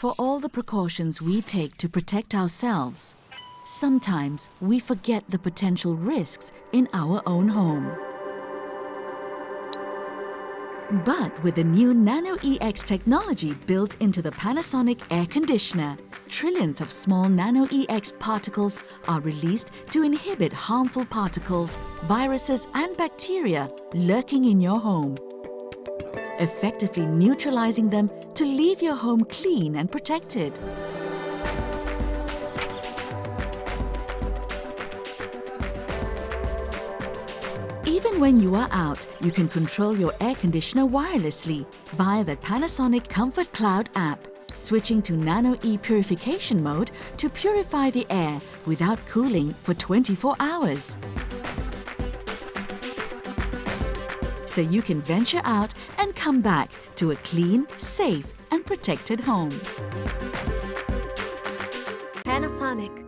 For all the precautions we take to protect ourselves, sometimes we forget the potential risks in our own home. But with the new Nano EX technology built into the Panasonic air conditioner, trillions of small Nano EX particles are released to inhibit harmful particles, viruses and bacteria lurking in your home, effectively neutralizing them to leave your home clean and protected. Even when you are out, you can control your air conditioner wirelessly via the Panasonic Comfort Cloud app, switching to Nano E purification mode to purify the air without cooling for 24 hours. So you can venture out and come back to a clean, safe and protected home. Panasonic.